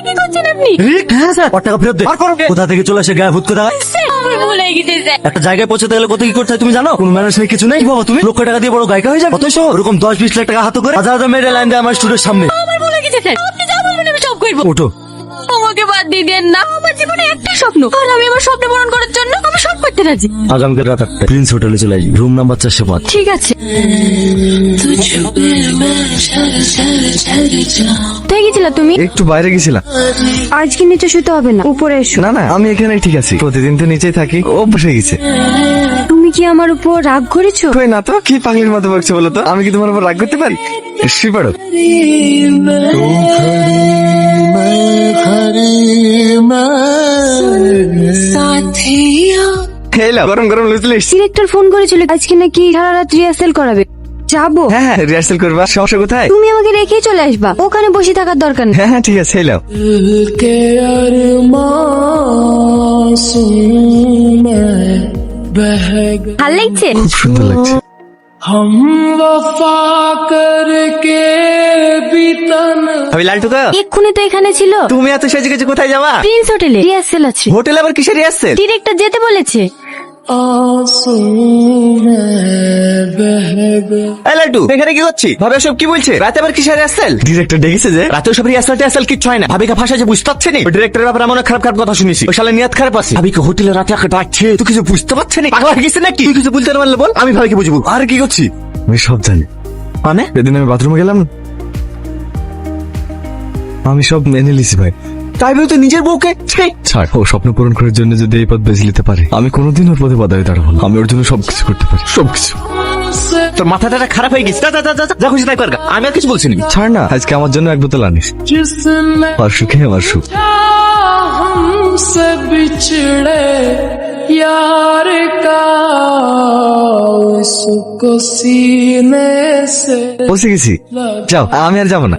কি করছেন আপনি? হ্যাঁ স্যার, 8 টাকা ফেরত দে। কোথা থেকে চলে আসে গায়ে ভূত কোথা? আমার ভুল হয়ে গেছে স্যার। একটা জায়গায় পৌঁছতে গেলে কত কি করতে হয় তুমি জানো? কোনো ম্যানেজ নেই, কিছু নেই। বাবা তুমি লক্ষ টাকা দিয়ে বড় গায়িকা হয়ে যাবে? অথচ ওরকম 10-20 লাখ টাকা হাতে করে হাজার হাজার মেয়ের লাইন দেয় আমার স্টুডিওর সামনে। আমার ভুল হয়ে গেছে স্যার। আপনি যা বলবেন আমি সব করবো। ওঠো। আমাকে বাদ দিয়ে দেন না। আমার জীবনে একটাই স্বপ্ন, আর আমি আমার স্বপ্ন পূরণ করার জন্য আমি সব করতে রাজি। আগামীকাল রাত 8টায় প্রিন্স হোটেলে চলে আসবি, রুম নাম্বার 405। ঠিক আছে। কোথায় গেছিলা তুমি? একটু বাইরে গেছিলাম। আজকে নিচে শুতে হবে না, উপরে এসো। না না, আমি এখানেই ঠিক আছি, প্রতিদিন তো নিচেই থাকি, অভ্যাস হয়ে গেছে। তুমি কি আমার উপর রাগ করেছো? কই না তো, কি পাগলির মতো বকছো বলো তো? আমি কি তোমার উপর রাগ করতে পারি? শুয়ে পড়ো। হেলো, গরম গরম লুচি। ডিরেক্টর ফোন করেছিল আজকে নাকি সারা রাত রিহার্সেল করাবে। যাবো? হ্যাঁ হ্যাঁ, রিহার্সাল করবা। সমস্যা কোথায়? তুমি আমাকে রেখেই চলে আসবা, ওখানে বসে থাকার দরকার নেই। হ্যাঁ হ্যাঁ, ঠিক আছে, হেলো। ভাল লাগছে? খুব সুন্দর লাগছে। আমি লালটু তো। এক্ষুনি তো এখানে ছিল। তুমি এত সেজে গেছে, কোথায় যাবা? প্রিন্স হোটেলে রিহার্সেল আছে। হোটেল আবার কিসের রিহার্সাল? ডিরেক্টর যেতে বলেছে। এই লালটু, এখানে কি করছিস? ভাবে সব কি বলছে? রাতে আবার কিসের রিহার্সাল? ডিরেক্টর ডেকেছে যে। রাতে সব রিহার্সাল কিচ্ছু হয় না। ভাবিকে ফাঁসা যে বুঝতে পারছে না। ডিরেক্টরের ব্যাপারে এমন খারাপ খারাপ কথা শুনেছি। ওই শালা নিয়ত খারাপ আছে। ভাবিকে হোটেলে রাতে একটা ডাকছে, তুই কিছু বুঝতে পারছিস না? পাগল হয়ে গেছে নাকি? তুই কিছু বলতে না পারলে বল, আমি ভাবিকে বুঝবো। আর কি করছি? আমি সব জানি। মানে সেদিন আমি বাথরুমে গেলাম, আমি সব মেনে লিছি ভাই। তাই বলতে নিজের বউকে ছাড়। ও স্বপ্ন পূরণ করার জন্য যদি এই পথ বেছে নিতে পারে, আমি কোনোদিন ওর পথে বাধা হয়ে দাঁড়াবো না। আমি ওর জন্য সবকিছু করতে পারি, সবকিছু। তোর মাথাটা খারাপ হয়ে গেছে। যা খুশি তাই কর। আমি আর কিছু বলছি না। ছাড় না, আজকে আমার জন্য এক বোতল আনিস। আর সুখে আমার সুখ। हमसे बिछड़े यार का उसको सीने से পৌঁছে গেছি, যাও। আমি আর যাবো না।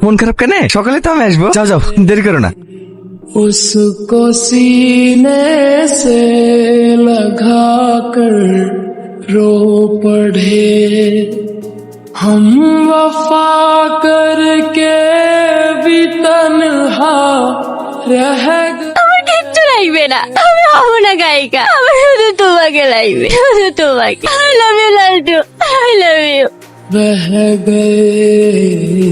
মন খারাপ কেন? সকালে তো আমি আসবো। যাও যাও, দেরি করো না। उसको सीने से लगा कर रो पड़े हम वफा करके भी तन्हा रह गए। আমার কিচ্ছু লাগবে না, আমি হবো না গায়িকা। আমার শুধু তোমাকে লাগবে, শুধু তোমাকে। I love you Laltu, I love you. बह गए